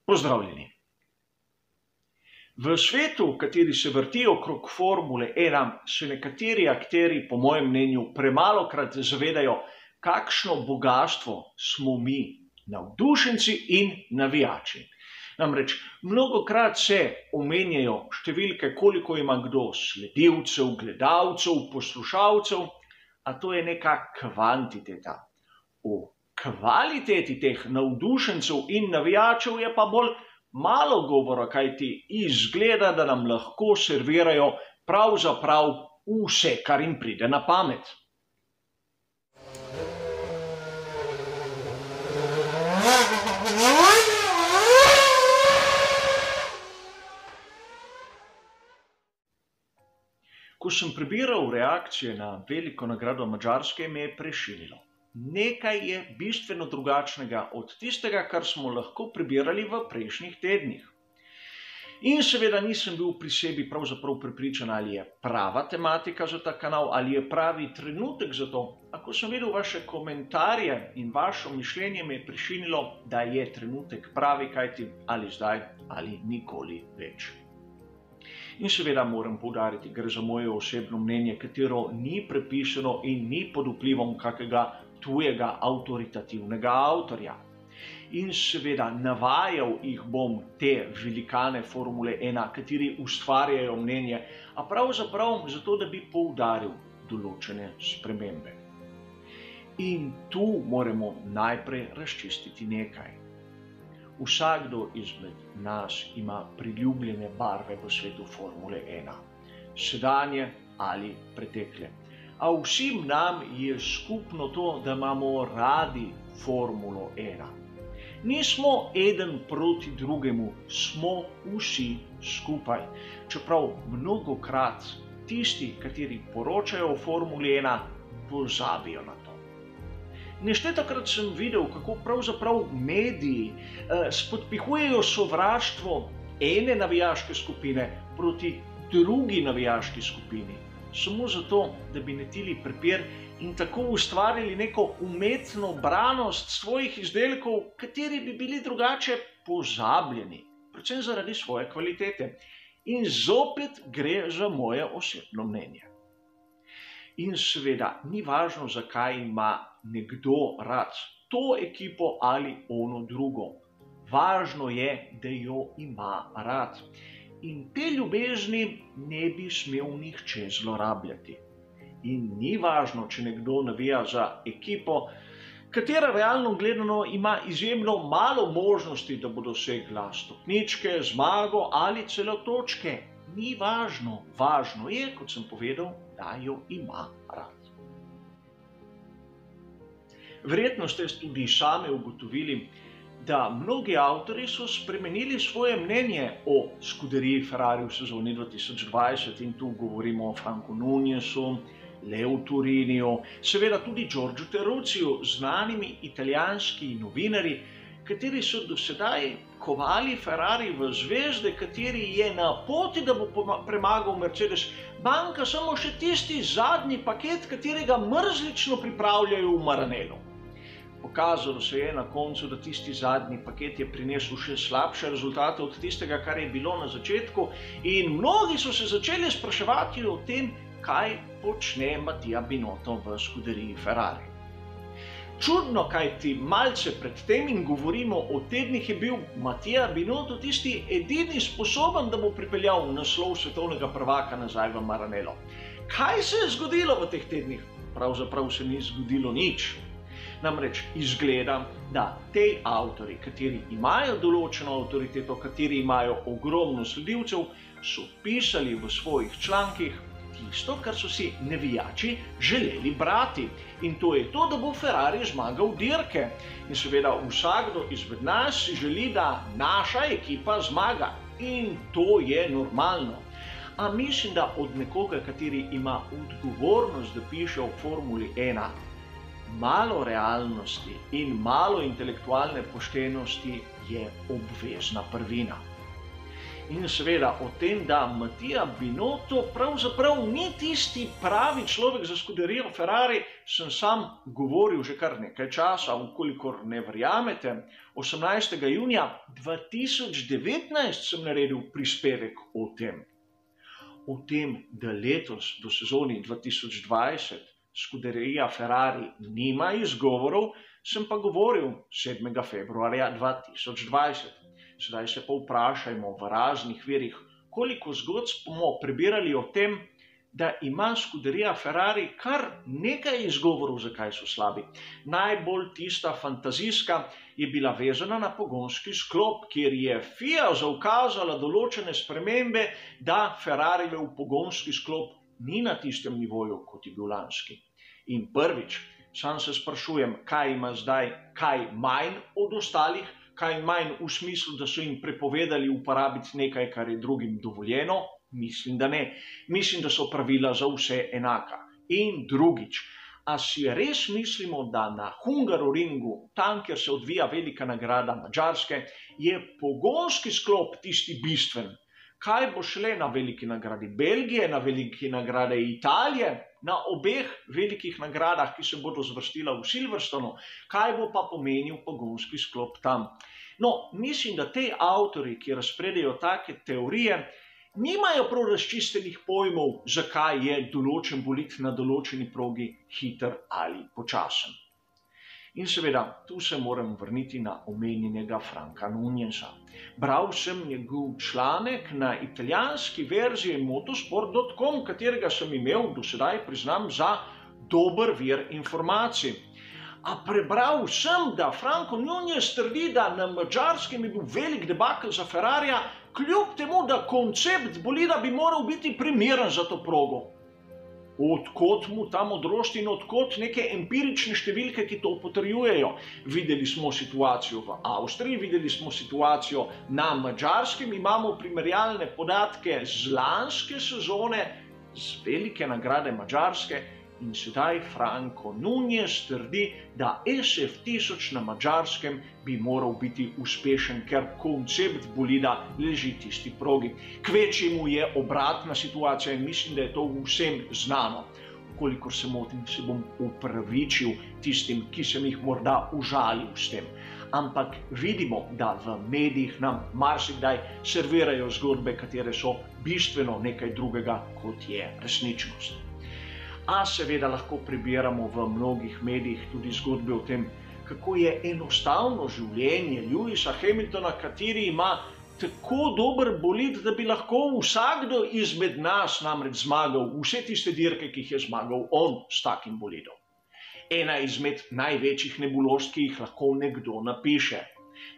Pozdravljeni. V svetu, v kateri se vrti okrog Formule 1, se nekateri akterji, po mojem mnenju, premalokrat zavedajo, kakšno bogastvo smo mi, navdušenci in navijači. Namreč, mnogokrat se omenjajo številke, koliko ima kdo sledilcev, gledalcev, poslušalcev, a to je neka kvantiteta. O kvaliteti teh navdušencev in navijačev je pa bolj malo govora, kajti izgleda, da nam lahko servirajo pravzaprav vse, kar jim pride na pamet. Ko sem prebiral reakcije na veliko nagrado Madžarske, me je prešinilo. Nekaj je bistveno drugačnega od tistega, kar smo lahko prebirali v prejšnjih tednih. In seveda nisem bil pri sebi pravzaprav prepričan, ali je prava tematika za ta kanal, ali je pravi trenutek za to. A ko sem videl vaše komentarje in vaše mišljenje, me je prešinilo, da je trenutek pravi, kajti ali zdaj, ali nikoli več. In seveda moram poudariti, gre za moje osebno mnenje, katero ni prepisano in ni pod vplivom kakega tujega avtoritativnega avtorja. In seveda navajal jih bom te velikane Formule 1, kateri ustvarjajo mnenje, a pravzaprav zato, da bi poudaril določene spremembe. In tu moramo najprej razčistiti nekaj. Vsakdo izmed nas ima priljubljene barve v svetu Formule 1, sedanje ali pretekle. A vsem nam je skupno to, da imamo radi Formulo 1. Nismo eden proti drugemu, smo vsi skupaj. Čeprav mnogokrat tisti, kateri poročajo o Formuli 1, pozabijo na to. Neštetokrat sem videl, kako pravzaprav mediji spodpihujejo sovraštvo ene navijaške skupine proti drugi navijaški skupini. Samo zato, da bi netili prepir in tako ustvarili neko umetno branost svojih izdelkov, kateri bi bili drugače pozabljeni, predvsem zaradi svoje kvalitete. In zopet gre za moje osebno mnenje. In seveda ni važno, zakaj ima nekdo rad to ekipo ali ono drugo. Važno je, da jo ima rad. In te ljubezni ne bi smel nihče zlorabljati. In ni važno, če nekdo navija za ekipo, katera realno gledano ima izjemno malo možnosti, da bo dosegla stopničke, zmago ali celo točke. Ni važno. Važno je, kot sem povedal, da jo ima rad. Verjetno ste tudi sami ugotovili, da mnogi avtorji so spremenili svoje mnenje o skuderiji Ferrari v sezoni 2020 in tu govorimo o Franku Nunjesu, Leu Turiniju, seveda tudi Giorgio Terruciju, znanimi italijanski novinarji, kateri so do sedaj kovali Ferrari v zvezde, kateri je na poti, da bo premagal Mercedes, manjka samo še tisti zadnji paket, katerega mrzlično pripravljajo v Maranellu. Pokazalo se je na koncu, da tisti zadnji paket je prinesel še slabše rezultate od tistega, kar je bilo na začetku, in mnogi so se začeli spraševati o tem, kaj počne Mattia Binotto v skuderiji Ferrari. Čudno, kajti malce pred tem, in govorimo o tednih, je bil Mattia Binotto tisti edini sposoben, da bo pripeljal naslov svetovnega prvaka nazaj v Maranello. Kaj se je zgodilo v teh tednih? Pravzaprav se ni zgodilo nič. Namreč izgleda, da te avtorji, kateri imajo določeno avtoriteto, kateri imajo ogromno sledilcev, so pisali v svojih člankih tisto, kar so si navijači želeli brati. In to je to, da bo Ferrari zmagal dirke. In seveda vsakdo izmed nas si želi, da naša ekipa zmaga. In to je normalno. A mislim, da od nekoga, kateri ima odgovornost, da piše o Formuli 1, malo realnosti in malo intelektualne poštenosti je obvezna prvina. In seveda o tem, da Mattia Binotto pravzaprav ni tisti pravi človek za skuderijo Ferrari, sem sam govoril že kar nekaj časa, ukolikor ne verjamete. 18. junija 2019 sem naredil prispevek o tem. O tem, da letos do sezoni 2020 skuderija Ferrari nima izgovorov, sem pa govoril 7. februarja 2020. Sedaj se pa vprašajmo v raznih virih, koliko zgodb smo prebirali o tem, da ima skuderija Ferrari kar nekaj izgovorov, zakaj so slabi. Najbolj tista fantazijska je bila vezana na pogonski sklop, kjer je FIA zaukazala določene spremembe, da Ferrarijev pogonski sklop ni na tistem nivoju, kot je bil lanski. In prvič, sam se sprašujem, kaj ima zdaj kaj manj od ostalih, kaj manj v smislu, da so jim prepovedali uporabiti nekaj, kar je drugim dovoljeno? Mislim, da ne. Mislim, da so pravila za vse enaka. In drugič, a si res mislimo, da na Hungaroringu, tam, kjer se odvija velika nagrada Madžarske, je pogonski sklop tisti bistven? Kaj bo šele na veliki nagradi Belgije, na veliki nagradi Italije, na obeh velikih nagradah, ki se bodo zvrstila v Silverstonu, kaj bo pa pomenil pogonski sklop tam? No, mislim, da te avtorji, ki razpredajo take teorije, nimajo prav razčistenih pojmov, zakaj je določen bolid na določeni progi hiter ali počasen. In seveda, tu se moram vrniti na omenjenega Franka Nuneza. Bral sem njegov članek na italijanski verziji motosport.com, katerega sem imel do sedaj, priznam, za dober vir informacij. A prebral sem, da Franko Nunez trdi, da na Madžarskem je bil velik debakel za Ferrarija, kljub temu, da koncept bolida bi moral biti primeren za to progo. Odkot mu ta modrost in odkot neke empirične številke, ki to potrjujejo? Videli smo situacijo v Avstriji, videli smo situacijo na Madžarskem, imamo primerjalne podatke z lanske sezone, z velike nagrade Madžarske, in sedaj Franko Nunez trdi, da SF1000 na Madžarskem bi moral biti uspešen, ker koncept bolida leži tisti progi. Kvečjemu je obratna situacija in mislim, da je to vsem znano. Kolikor se motim, se bom upravičil tistim, ki sem jih morda užalil s tem. Ampak vidimo, da v medijih nam marsikdaj servirajo zgodbe, katere so bistveno nekaj drugega, kot je resničnost. A seveda lahko prebiramo v mnogih medijih tudi zgodbe o tem, kako je enostavno življenje Lewisa Hamiltona, kateri ima tako dober bolid, da bi lahko vsakdo izmed nas namreč zmagal vse tiste dirke, ki jih je zmagal on s takim bolidom. Ena izmed največjih nebuloz, ki jih lahko nekdo napiše.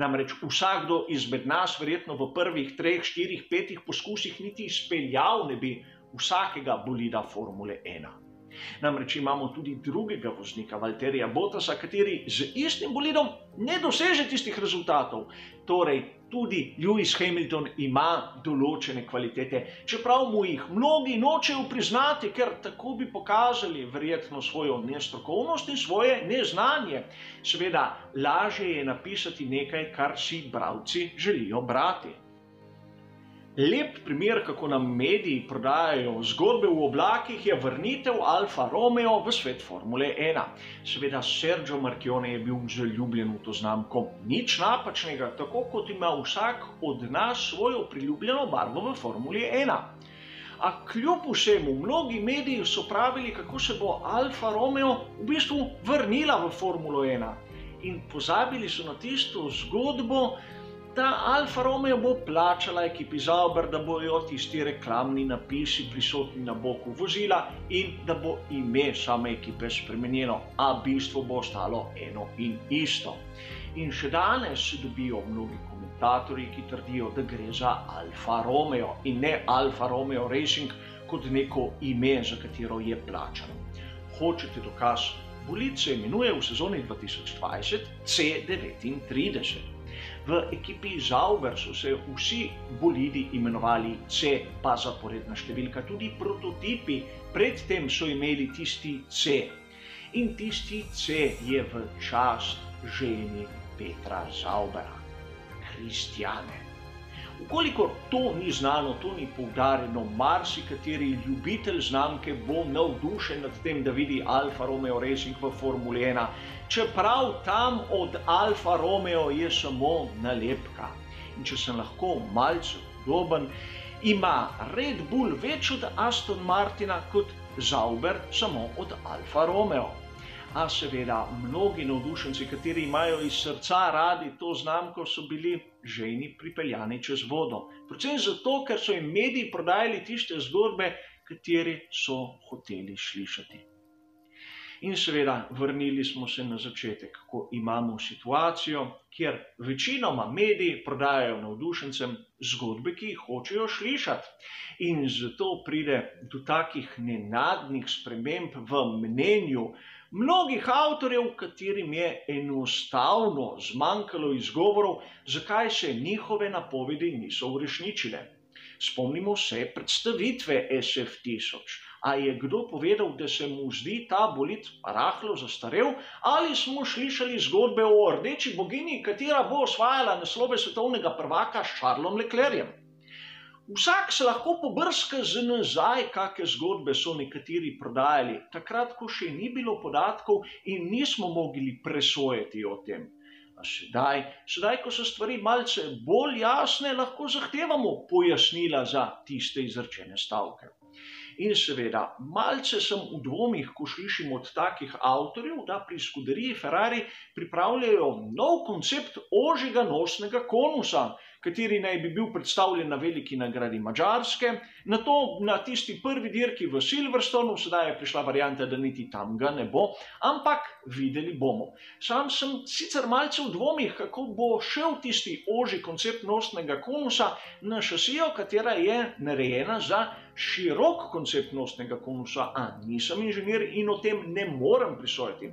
Namreč vsakdo izmed nas verjetno v prvih 3, 4, 5 poskusih niti izpeljal ne bi vsakega bolida Formule 1. Namreč imamo tudi drugega voznika, Valtterija Bottasa, kateri z istim bolidom ne doseže tistih rezultatov. Torej, tudi Lewis Hamilton ima določene kvalitete, čeprav mu jih mnogi nočejo priznati, ker tako bi pokazali verjetno svojo nestrokovnost in svoje neznanje. Seveda, lažje je napisati nekaj, kar si bralci želijo brati. Lep primer, kako nam mediji prodajajo zgodbe v oblakih, je vrnitev Alfa Romeo v svet Formule 1. Seveda, Sergio Marchionne je bil zaljubljen v to znamko. Nič napačnega, tako kot ima vsak od nas svojo priljubljeno barvo v Formuli 1. A kljub vsemu, mnogi mediji so pravili, kako se bo Alfa Romeo v bistvu vrnila v Formulo 1. In pozabili so na tisto zgodbo, da Alfa Romeo bo plačala ekipi Sauber, da bojo tisti reklamni napisi prisotni na boku vozila in da bo ime same ekipe spremenjeno, a bistvo bo ostalo eno in isto. In še danes se dobijo mnogi komentatorji, ki trdijo, da gre za Alfa Romeo in ne Alfa Romeo Racing kot neko ime, za katero je plačano. Hočete dokaz? Bolid se imenuje v sezoni 2020 C39. V ekipi Sauber so se vsi bolidi imenovali C, pa zaporedna številka, tudi prototipi predtem so imeli tisti C. In tisti C je v čast ženi Petra Saubera, Christiane. Ukolikor to ni znano, to ni poudarjeno, marsikateri ljubitelj znamke bo navdušen nad tem, da vidi Alfa Romeo Racing v Formuli 1, čeprav tam od Alfa Romeo je samo nalepka. In če sem lahko malce podoben, ima Red Bull več od Aston Martina kot Sauber samo od Alfa Romeo. A seveda, mnogi navdušenci, kateri imajo iz srca radi to znamko, so bili žejni pripeljani čez vodo. Predvsem zato, ker so jim mediji prodajali tiste zgodbe, kateri so hoteli slišati. In seveda, vrnili smo se na začetek, ko imamo situacijo, kjer večinoma mediji prodajajo navdušencem zgodbe, ki jih hočejo slišati. In zato pride do takih nenadnih sprememb v mnenju mnogih avtorjev, katerim je enostavno zmanjkalo izgovorov, zakaj se njihove napovedi niso uresničile. Spomnimo se predstavitve SF1000. A je kdo povedal, da se mu zdi ta bolid rahlo zastarel, ali smo slišali zgodbe o rdeči bogini, katera bo osvajala naslove svetovnega prvaka s Charlesom Leclercem? Vsak se lahko pobrska z nazaj, kakšne zgodbe so nekateri prodajali, takrat, ko še ni bilo podatkov in nismo mogli presojati o tem. A sedaj, ko so stvari malce bolj jasne, lahko zahtevamo pojasnila za tiste izrečene stavke. In seveda, malce sem v dvomih, ko slišim od takih avtorjev, da pri skuderiji Ferrari pripravljajo nov koncept ožjega nosnega konusa, kateri naj bi bil predstavljen na veliki nagradi Madžarske, nato na tisti prvi dirki v Silverstonu, sedaj je prišla varianta, da niti tam ga ne bo, ampak videli bomo. Sam sem sicer malce v dvomih, kako bo šel tisti ožji koncept nosnega konusa na šasijo, katera je narejena za širok koncept nosnega konusa, a nisem inženir in o tem ne morem presojati.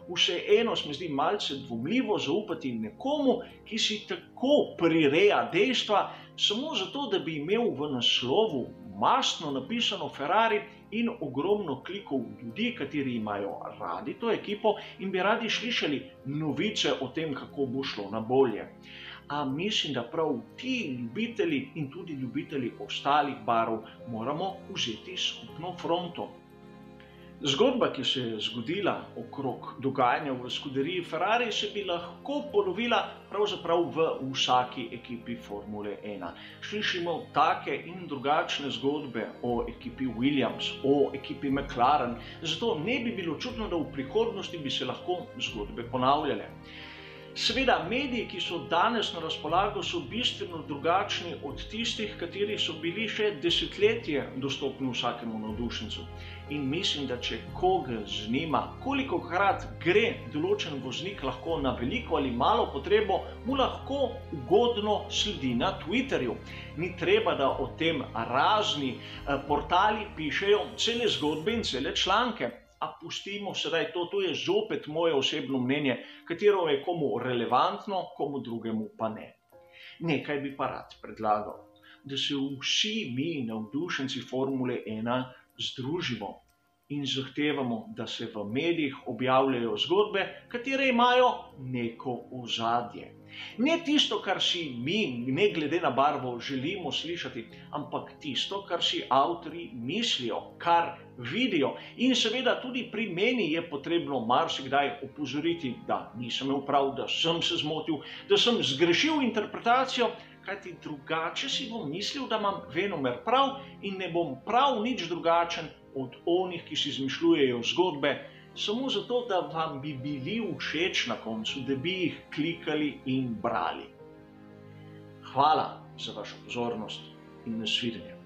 Vseeno se mi zdi malce dvomljivo zaupati nekomu, ki si tako prireja dejstva, samo zato, da bi imel v naslovu mastno napisano Ferrari in ogromno klikov ljudi, kateri imajo radi to ekipo in bi radi slišali novice o tem, kako bo šlo na bolje. A mislim, da prav ti ljubitelji in tudi ljubitelji ostalih barv moramo vzeti skupno fronto. Zgodba, ki se je zgodila okrog dogajanja v skuderiji Ferrari, se bi lahko ponovila pravzaprav v vsaki ekipi Formule 1. Slišimo take in drugačne zgodbe o ekipi Williams, o ekipi McLaren, zato ne bi bilo čudno, da v prihodnosti bi se lahko zgodbe ponavljale. Seveda, mediji, ki so danes na razpolago, so bistveno drugačni od tistih, kateri so bili še desetletje dostopni vsakemu navdušencu. In mislim, da če koga zanima, kolikokrat gre določen voznik lahko na veliko ali malo potrebo, mu lahko ugodno sledi na Twitterju. Ni treba, da o tem razni portali pišejo cele zgodbe in cele članke. A pustimo sedaj to je zopet moje osebno mnenje, katero je komu relevantno, komu drugemu pa ne. Nekaj bi pa rad predlagal, da se vsi mi navdušenci Formule 1 združimo in zahtevamo, da se v medijih objavljajo zgodbe, katere imajo neko ozadje. Ne tisto, kar si mi, ne glede na barvo, želimo slišati, ampak tisto, kar si avtorji mislijo, kar vidijo. In seveda tudi pri meni je potrebno marsikdaj opozoriti, da nisem imel prav, da sem se zmotil, da sem zgrešil interpretacijo, kajti drugače si bom mislil, da imam venomer prav in ne bom prav nič drugačen od onih, ki si izmišljujejo zgodbe, samo zato, da vam bi bili všeč na koncu, da bi jih klikali in brali. Hvala za vašo pozornost in nasvidenje.